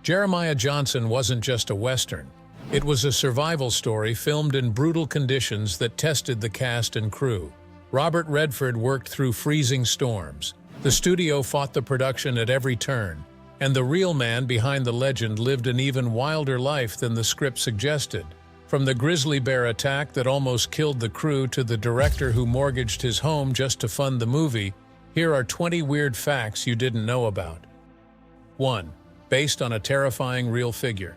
Jeremiah Johnson wasn't just a Western. It was a survival story filmed in brutal conditions that tested the cast and crew. Robert Redford worked through freezing storms. The studio fought the production at every turn, and the real man behind the legend lived an even wilder life than the script suggested. From the grizzly bear attack that almost killed the crew to the director who mortgaged his home just to fund the movie, here are 20 weird facts you didn't know about. 1. Based on a terrifying real figure.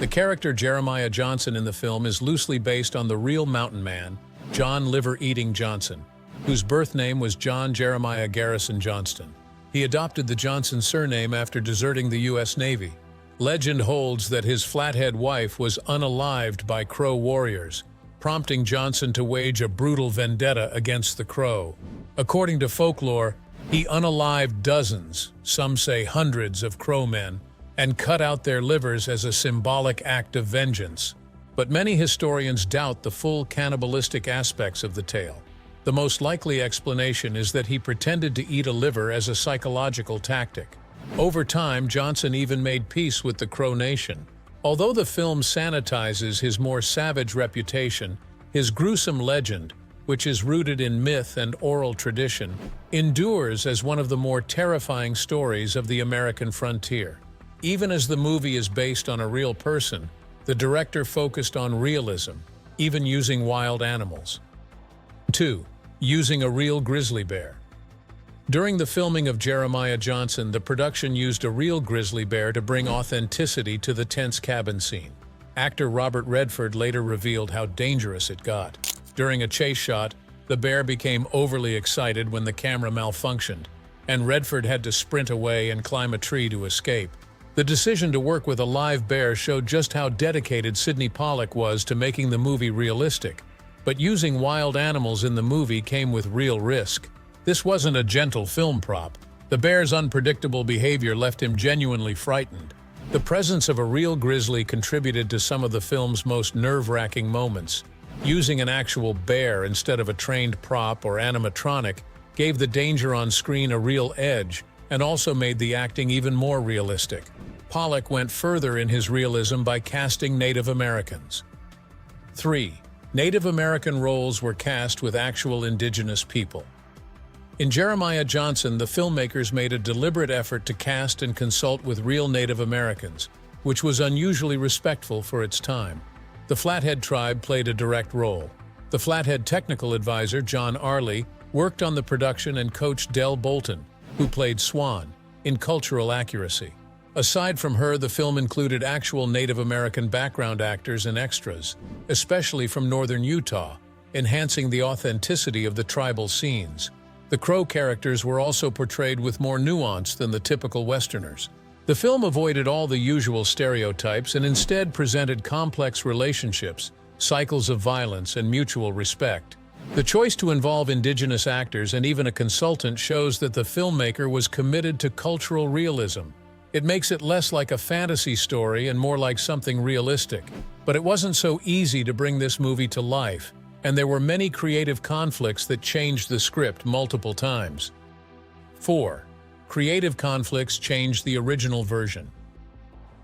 The character Jeremiah Johnson in the film is loosely based on the real mountain man, John Liver-Eating Johnson, whose birth name was John Jeremiah Garrison Johnston. He adopted the Johnson surname after deserting the U.S. Navy. Legend holds that his Flathead wife was unalived by Crow warriors, prompting Johnson to wage a brutal vendetta against the Crow. According to folklore, he unalived dozens, some say hundreds, of Crow men, and cut out their livers as a symbolic act of vengeance. But many historians doubt the full cannibalistic aspects of the tale. The most likely explanation is that he pretended to eat a liver as a psychological tactic. Over time, Johnson even made peace with the Crow Nation. Although the film sanitizes his more savage reputation, his gruesome legend, which is rooted in myth and oral tradition, endures as one of the more terrifying stories of the American frontier. Even as the movie is based on a real person, the director focused on realism, even using wild animals. 2. Using a real grizzly bear. During the filming of Jeremiah Johnson, the production used a real grizzly bear to bring authenticity to the tense cabin scene. Actor Robert Redford later revealed how dangerous it got. During a chase shot, the bear became overly excited when the camera malfunctioned, and Redford had to sprint away and climb a tree to escape. The decision to work with a live bear showed just how dedicated Sydney Pollack was to making the movie realistic. But using wild animals in the movie came with real risk. This wasn't a gentle film prop. The bear's unpredictable behavior left him genuinely frightened. The presence of a real grizzly contributed to some of the film's most nerve-wracking moments. Using an actual bear instead of a trained prop or animatronic gave the danger on screen a real edge and also made the acting even more realistic. Pollack went further in his realism by casting Native Americans. 3. Native American roles were cast with actual indigenous people. In Jeremiah Johnson, the filmmakers made a deliberate effort to cast and consult with real Native Americans, which was unusually respectful for its time. The Flathead tribe played a direct role. The Flathead technical advisor, John Arley, worked on the production and coached Del Bolton, who played Swan, in cultural accuracy. Aside from her, the film included actual Native American background actors and extras, especially from northern Utah, enhancing the authenticity of the tribal scenes. The Crow characters were also portrayed with more nuance than the typical Westerners. The film avoided all the usual stereotypes and instead presented complex relationships, cycles of violence, and mutual respect. The choice to involve indigenous actors and even a consultant shows that the filmmaker was committed to cultural realism. It makes it less like a fantasy story and more like something realistic. But it wasn't so easy to bring this movie to life, and there were many creative conflicts that changed the script multiple times. 4. Creative conflicts changed the original version.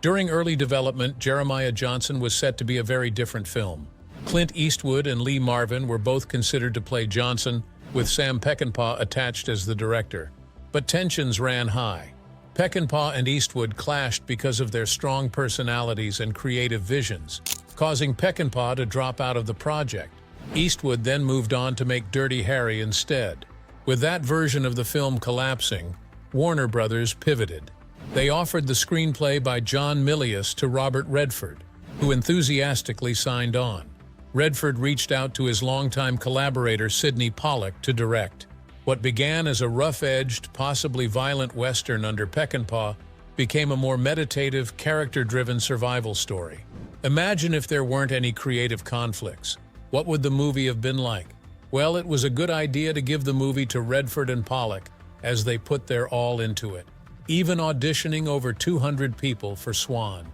During early development, Jeremiah Johnson was set to be a very different film. Clint Eastwood and Lee Marvin were both considered to play Johnson, with Sam Peckinpah attached as the director. But tensions ran high. Peckinpah and Eastwood clashed because of their strong personalities and creative visions, causing Peckinpah to drop out of the project. Eastwood then moved on to make Dirty Harry instead. With that version of the film collapsing, Warner Brothers pivoted. They offered the screenplay by John Milius to Robert Redford, who enthusiastically signed on. Redford reached out to his longtime collaborator Sydney Pollack to direct. What began as a rough-edged, possibly violent Western under Peckinpah became a more meditative, character-driven survival story. Imagine if there weren't any creative conflicts. What would the movie have been like? Well, it was a good idea to give the movie to Redford and Pollack as they put their all into it, even auditioning over 200 people for Swan.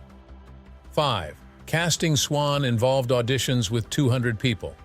5. Casting Swan involved auditions with 200 people.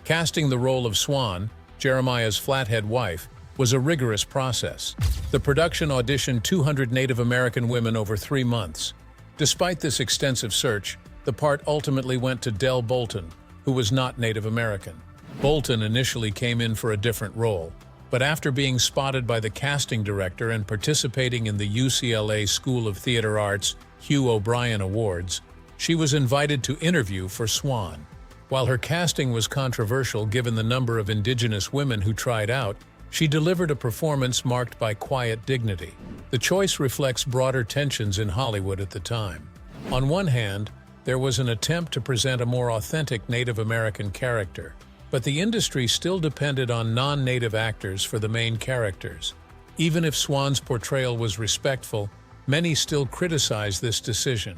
Casting the role of Swan, Jeremiah's Flathead wife, was a rigorous process. The production auditioned 200 Native American women over 3 months. Despite this extensive search, the part ultimately went to Del Bolton, who was not Native American. Bolton initially came in for a different role, but after being spotted by the casting director and participating in the UCLA School of Theater Arts Hugh O'Brien Awards, she was invited to interview for Swan. While her casting was controversial given the number of Indigenous women who tried out, she delivered a performance marked by quiet dignity. The choice reflects broader tensions in Hollywood at the time. On one hand, there was an attempt to present a more authentic Native American character, but the industry still depended on non-Native actors for the main characters. Even if Swan's portrayal was respectful, many still criticized this decision.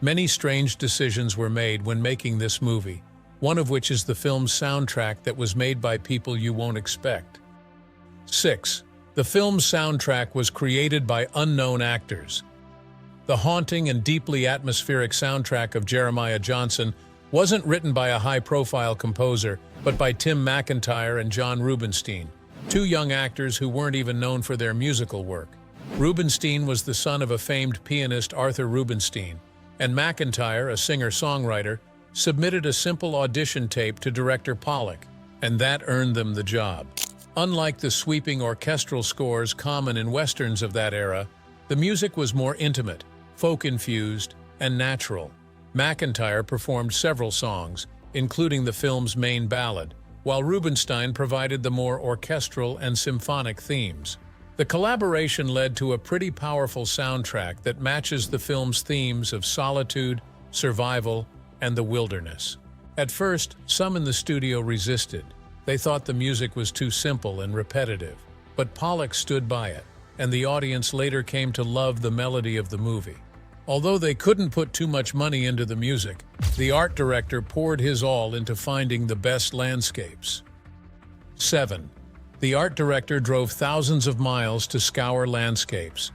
Many strange decisions were made when making this movie, one of which is the film's soundtrack that was made by people you won't expect. 6. The film's soundtrack was created by unknown actors. The haunting and deeply atmospheric soundtrack of Jeremiah Johnson wasn't written by a high-profile composer, but by Tim McIntyre and John Rubinstein, two young actors who weren't even known for their musical work. Rubinstein was the son of a famed pianist Arthur Rubinstein, and McIntyre, a singer-songwriter, submitted a simple audition tape to director Pollack, and that earned them the job. Unlike the sweeping orchestral scores common in westerns of that era, the music was more intimate, folk-infused, and natural. McIntyre performed several songs, including the film's main ballad, while Rubinstein provided the more orchestral and symphonic themes. The collaboration led to a pretty powerful soundtrack that matches the film's themes of solitude, survival, and the wilderness. At first, some in the studio resisted. They thought the music was too simple and repetitive, but Pollack stood by it, and the audience later came to love the melody of the movie. Although they couldn't put too much money into the music, the art director poured his all into finding the best landscapes. 7. The art director drove thousands of miles to scour landscapes.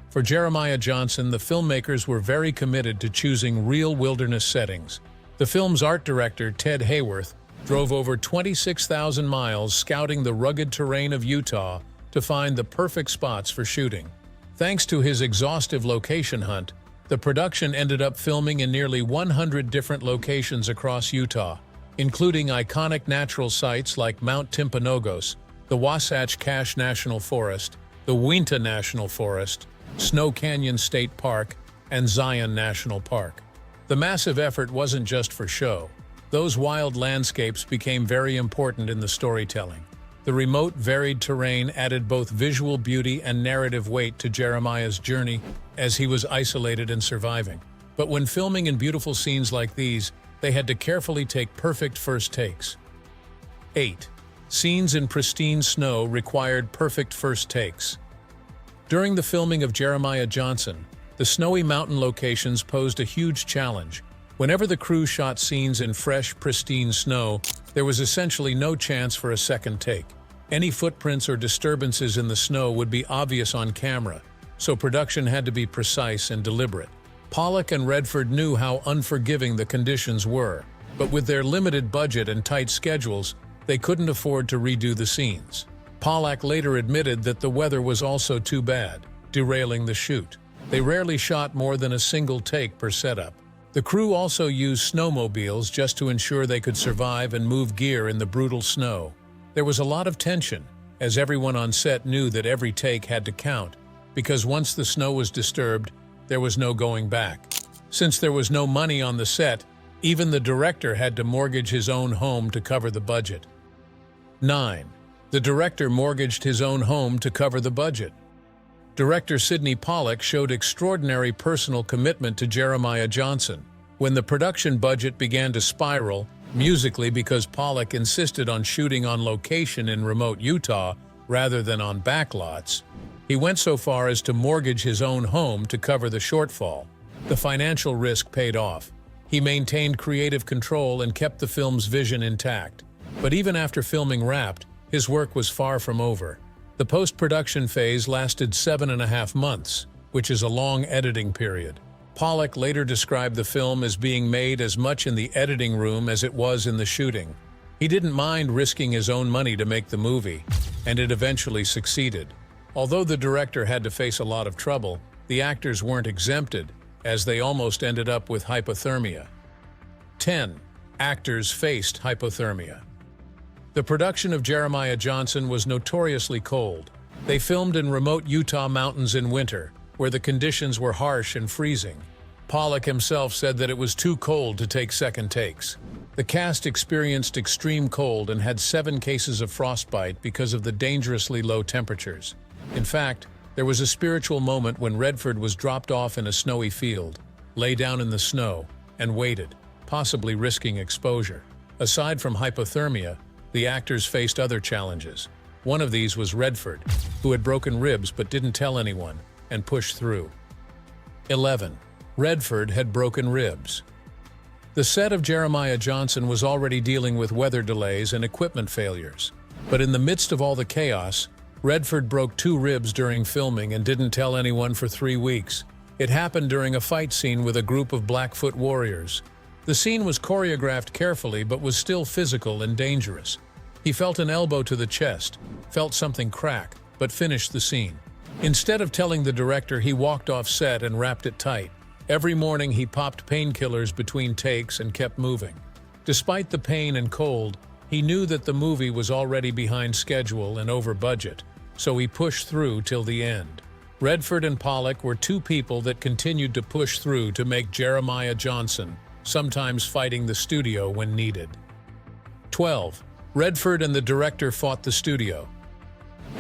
For Jeremiah Johnson, the filmmakers were very committed to choosing real wilderness settings. The film's art director, Ted Hayworth, drove over 26,000 miles scouting the rugged terrain of Utah to find the perfect spots for shooting. Thanks to his exhaustive location hunt, the production ended up filming in nearly 100 different locations across Utah, including iconic natural sites like Mount Timpanogos, the Wasatch Cache National Forest, the Uinta National Forest, Snow Canyon State Park, and Zion National Park. The massive effort wasn't just for show. Those wild landscapes became very important in the storytelling. The remote, varied terrain added both visual beauty and narrative weight to Jeremiah's journey as he was isolated and surviving. But when filming in beautiful scenes like these, they had to carefully take perfect first takes. 8. Scenes in pristine snow required perfect first takes. During the filming of Jeremiah Johnson, the snowy mountain locations posed a huge challenge. Whenever the crew shot scenes in fresh, pristine snow, there was essentially no chance for a second take. Any footprints or disturbances in the snow would be obvious on camera, so production had to be precise and deliberate. Pollack and Redford knew how unforgiving the conditions were, but with their limited budget and tight schedules, they couldn't afford to redo the scenes. Pollack later admitted that the weather was also too bad, derailing the shoot. They rarely shot more than a single take per setup. The crew also used snowmobiles just to ensure they could survive and move gear in the brutal snow. There was a lot of tension, as everyone on set knew that every take had to count, because once the snow was disturbed, there was no going back. Since there was no money on the set, even the director had to mortgage his own home to cover the budget. 9. The director mortgaged his own home to cover the budget. Director Sidney Pollack showed extraordinary personal commitment to Jeremiah Johnson. When the production budget began to spiral, musically because Pollack insisted on shooting on location in remote Utah rather than on backlots, he went so far as to mortgage his own home to cover the shortfall. The financial risk paid off. He maintained creative control and kept the film's vision intact. But even after filming wrapped, his work was far from over. The post-production phase lasted 7.5 months, which is a long editing period. Pollack later described the film as being made as much in the editing room as it was in the shooting. He didn't mind risking his own money to make the movie, and it eventually succeeded. Although the director had to face a lot of trouble, the actors weren't exempted, as they almost ended up with hypothermia. 10. Actors faced hypothermia. The production of Jeremiah Johnson was notoriously cold. They filmed in remote Utah mountains in winter, where the conditions were harsh and freezing. Pollack himself said that it was too cold to take second takes. The cast experienced extreme cold and had 7 cases of frostbite because of the dangerously low temperatures. In fact, there was a spiritual moment when Redford was dropped off in a snowy field, lay down in the snow, and waited, possibly risking exposure. Aside from hypothermia, the actors faced other challenges. One of these was Redford, who had broken ribs but didn't tell anyone, and pushed through. 11. Redford had broken ribs. The set of Jeremiah Johnson was already dealing with weather delays and equipment failures. But in the midst of all the chaos, Redford broke 2 ribs during filming and didn't tell anyone for 3 weeks. It happened during a fight scene with a group of Blackfoot warriors. The scene was choreographed carefully but was still physical and dangerous. He felt an elbow to the chest, felt something crack, but finished the scene. Instead of telling the director, he walked off set and wrapped it tight. Every morning he popped painkillers between takes and kept moving. Despite the pain and cold, he knew that the movie was already behind schedule and over budget, so he pushed through till the end. Redford and Pollack were 2 people that continued to push through to make Jeremiah Johnson, sometimes fighting the studio when needed. 12. Redford and the director fought the studio.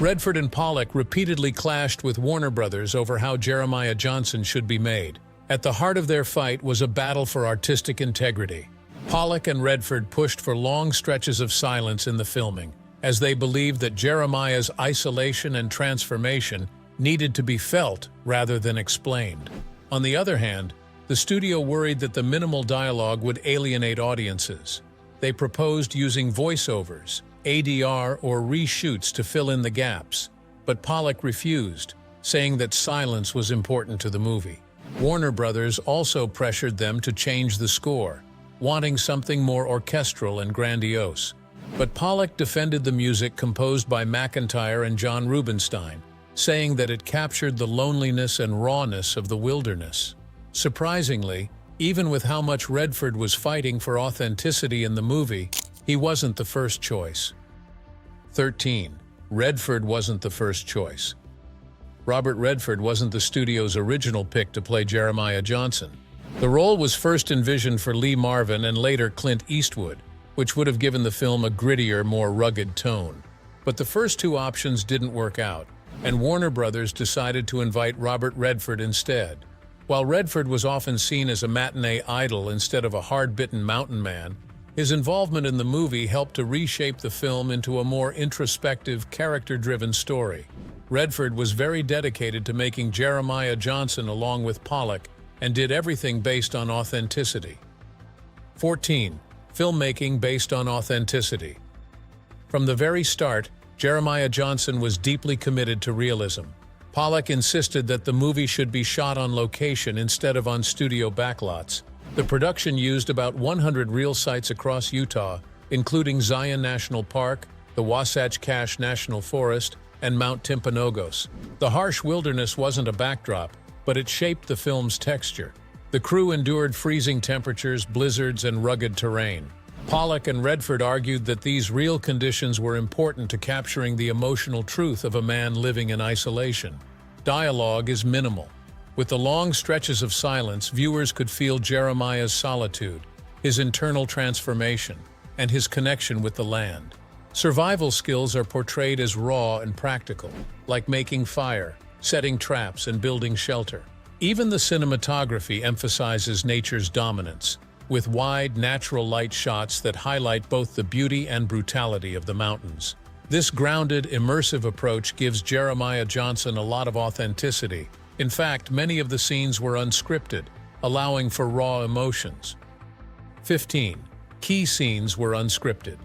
Redford and Pollack repeatedly clashed with Warner Brothers over how Jeremiah Johnson should be made. At the heart of their fight was a battle for artistic integrity. Pollack and Redford pushed for long stretches of silence in the filming, as they believed that Jeremiah's isolation and transformation needed to be felt rather than explained. On the other hand, the studio worried that the minimal dialogue would alienate audiences. They proposed using voiceovers, ADR, or reshoots to fill in the gaps, but Pollack refused, saying that silence was important to the movie. Warner Brothers also pressured them to change the score, wanting something more orchestral and grandiose. But Pollack defended the music composed by McIntyre and John Rubinstein, saying that it captured the loneliness and rawness of the wilderness. Surprisingly, even with how much Redford was fighting for authenticity in the movie, he wasn't the first choice. 13. Redford wasn't the first choice. Robert Redford wasn't the studio's original pick to play Jeremiah Johnson. The role was first envisioned for Lee Marvin and later Clint Eastwood, which would have given the film a grittier, more rugged tone. But the first 2 options didn't work out, and Warner Brothers decided to invite Robert Redford instead. While Redford was often seen as a matinee idol instead of a hard-bitten mountain man, his involvement in the movie helped to reshape the film into a more introspective, character-driven story. Redford was very dedicated to making Jeremiah Johnson along with Pollack and did everything based on authenticity. 14. Filmmaking based on authenticity. From the very start, Jeremiah Johnson was deeply committed to realism. Pollack insisted that the movie should be shot on location instead of on studio backlots. The production used about 100 real sites across Utah, including Zion National Park, the Wasatch Cache National Forest, and Mount Timpanogos. The harsh wilderness wasn't a backdrop, but it shaped the film's texture. The crew endured freezing temperatures, blizzards, and rugged terrain. Pollack and Redford argued that these real conditions were important to capturing the emotional truth of a man living in isolation. Dialogue is minimal. With the long stretches of silence, viewers could feel Jeremiah's solitude, his internal transformation, and his connection with the land. Survival skills are portrayed as raw and practical, like making fire, setting traps, and building shelter. Even the cinematography emphasizes nature's dominance, with wide, natural light shots that highlight both the beauty and brutality of the mountains. This grounded, immersive approach gives Jeremiah Johnson a lot of authenticity. In fact, many of the scenes were unscripted, allowing for raw emotions. 15. Key scenes were unscripted.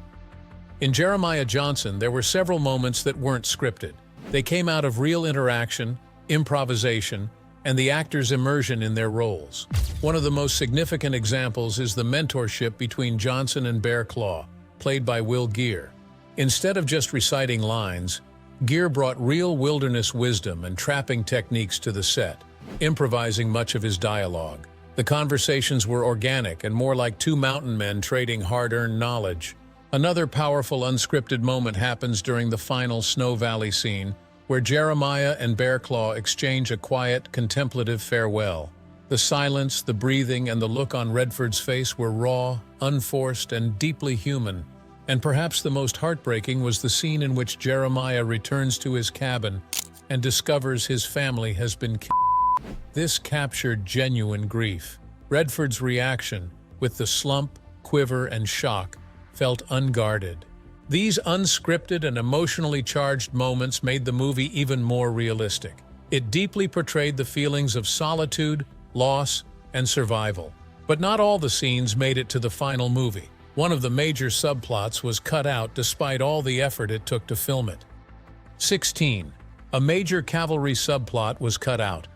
In Jeremiah Johnson, there were several moments that weren't scripted. They came out of real interaction, improvisation, and the actors' immersion in their roles. One of the most significant examples is the mentorship between Johnson and Bear Claw, played by Will Geer. Instead of just reciting lines, Geer brought real wilderness wisdom and trapping techniques to the set, improvising much of his dialogue. The conversations were organic and more like two mountain men trading hard-earned knowledge. Another powerful unscripted moment happens during the final Snow Valley scene, where Jeremiah and Bearclaw exchange a quiet, contemplative farewell. The silence, the breathing, and the look on Redford's face were raw, unforced, and deeply human. And perhaps the most heartbreaking was the scene in which Jeremiah returns to his cabin and discovers his family has been killed. This captured genuine grief. Redford's reaction, with the slump, quiver, and shock, felt unguarded. These unscripted and emotionally charged moments made the movie even more realistic. It deeply portrayed the feelings of solitude, loss, and survival. But not all the scenes made it to the final movie. One of the major subplots was cut out despite all the effort it took to film it. 16. A major cavalry subplot was cut out.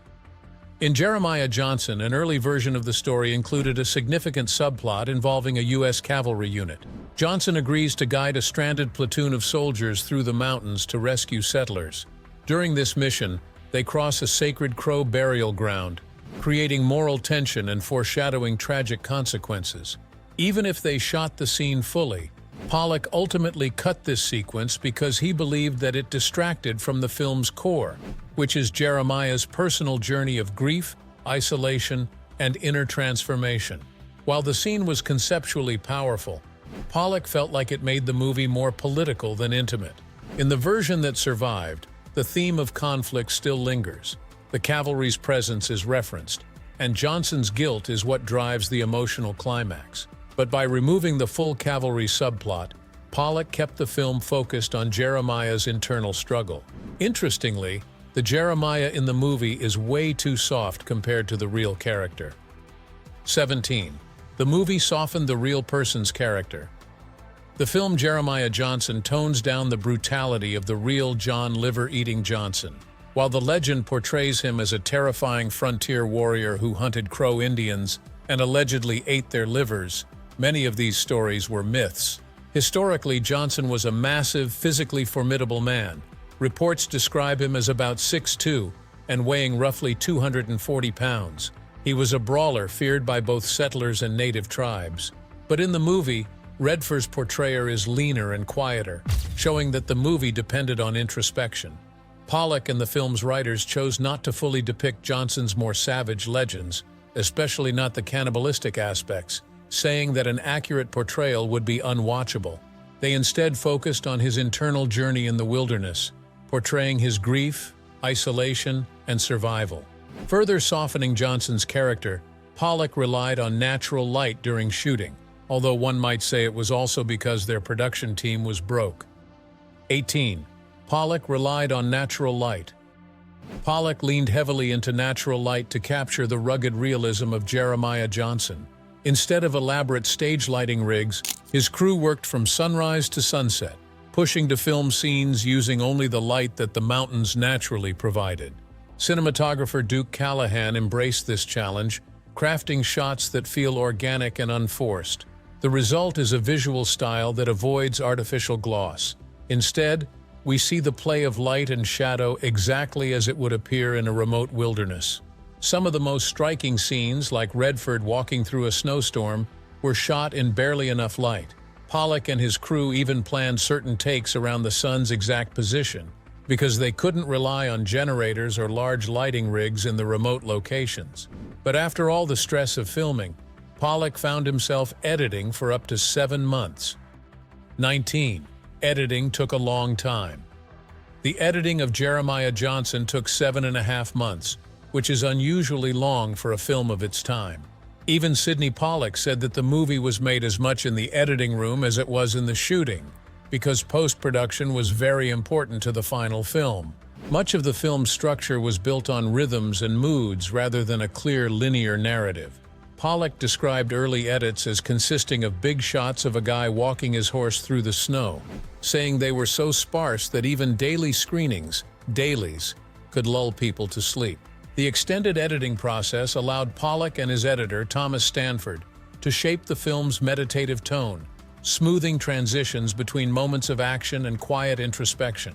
In Jeremiah Johnson, an early version of the story included a significant subplot involving a U.S. cavalry unit. Johnson agrees to guide a stranded platoon of soldiers through the mountains to rescue settlers. During this mission, they cross a sacred Crow burial ground, creating moral tension and foreshadowing tragic consequences. Even if they shot the scene fully, Pollock ultimately cut this sequence because he believed that it distracted from the film's core, which is Jeremiah's personal journey of grief, isolation, and inner transformation. While the scene was conceptually powerful, Pollock felt like it made the movie more political than intimate. In the version that survived, the theme of conflict still lingers. The cavalry's presence is referenced, and Johnson's guilt is what drives the emotional climax. But by removing the full cavalry subplot, Pollock kept the film focused on Jeremiah's internal struggle. Interestingly, the Jeremiah in the movie is way too soft compared to the real character. 17. The movie softened the real person's character. The film Jeremiah Johnson tones down the brutality of the real John liver-eating Johnson. While the legend portrays him as a terrifying frontier warrior who hunted Crow Indians and allegedly ate their livers, many of these stories were myths. Historically, Johnson was a massive, physically formidable man. Reports describe him as about 6'2" and weighing roughly 240 pounds. He was a brawler feared by both settlers and native tribes. But in the movie, Redford's portrayal is leaner and quieter, showing that the movie depended on introspection. Pollock and the film's writers chose not to fully depict Johnson's more savage legends, especially not the cannibalistic aspects, saying that an accurate portrayal would be unwatchable. They instead focused on his internal journey in the wilderness, portraying his grief, isolation, and survival. Further softening Johnson's character, Pollock relied on natural light during shooting, although one might say it was also because their production team was broke. 18. Pollock relied on natural light. Pollock leaned heavily into natural light to capture the rugged realism of Jeremiah Johnson. Instead of elaborate stage lighting rigs, his crew worked from sunrise to sunset, pushing to film scenes using only the light that the mountains naturally provided. Cinematographer Duke Callahan embraced this challenge, crafting shots that feel organic and unforced. The result is a visual style that avoids artificial gloss. Instead, we see the play of light and shadow exactly as it would appear in a remote wilderness. Some of the most striking scenes, like Redford walking through a snowstorm, were shot in barely enough light. Pollock and his crew even planned certain takes around the sun's exact position, because they couldn't rely on generators or large lighting rigs in the remote locations. But after all the stress of filming, Pollock found himself editing for up to 7 months. 19. Editing took a long time. The editing of Jeremiah Johnson took 7.5 months, which is unusually long for a film of its time. Even Sidney Pollock said that the movie was made as much in the editing room as it was in the shooting, because post-production was very important to the final film. Much of the film's structure was built on rhythms and moods rather than a clear linear narrative. Pollock described early edits as consisting of big shots of a guy walking his horse through the snow, saying they were so sparse that even daily screenings, dailies, could lull people to sleep. The extended editing process allowed Pollock and his editor, Thomas Stanford, to shape the film's meditative tone, smoothing transitions between moments of action and quiet introspection.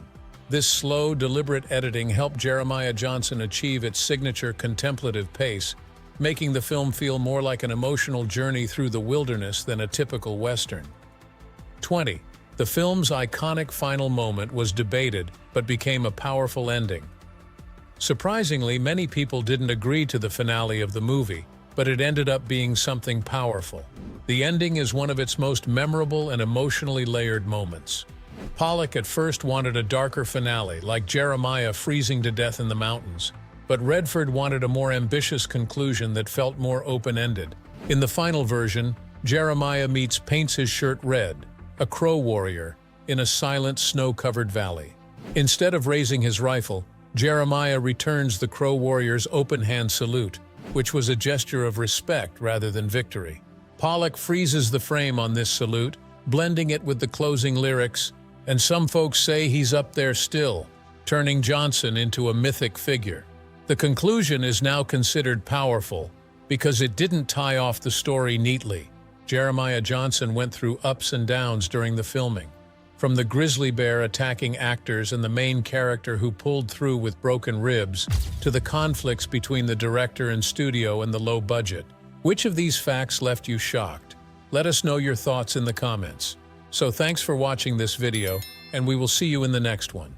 This slow, deliberate editing helped Jeremiah Johnson achieve its signature contemplative pace, making the film feel more like an emotional journey through the wilderness than a typical Western. 20. The film's iconic final moment was debated but became a powerful ending. Surprisingly, many people didn't agree to the finale of the movie, but it ended up being something powerful. The ending is one of its most memorable and emotionally layered moments. Pollack at first wanted a darker finale, like Jeremiah freezing to death in the mountains, but Redford wanted a more ambitious conclusion that felt more open-ended. In the final version, Jeremiah paints his shirt red, a crow warrior, in a silent, snow-covered valley. Instead of raising his rifle, Jeremiah returns the crow warrior's open-hand salute, which was a gesture of respect rather than victory. Pollack freezes the frame on this salute, blending it with the closing lyrics, and some folks say he's up there still, turning Johnson into a mythic figure. The conclusion is now considered powerful because it didn't tie off the story neatly. Jeremiah Johnson went through ups and downs during the filming, from the grizzly bear attacking actors and the main character who pulled through with broken ribs, to the conflicts between the director and studio and the low budget. Which of these facts left you shocked? Let us know your thoughts in the comments. So thanks for watching this video, and we will see you in the next one.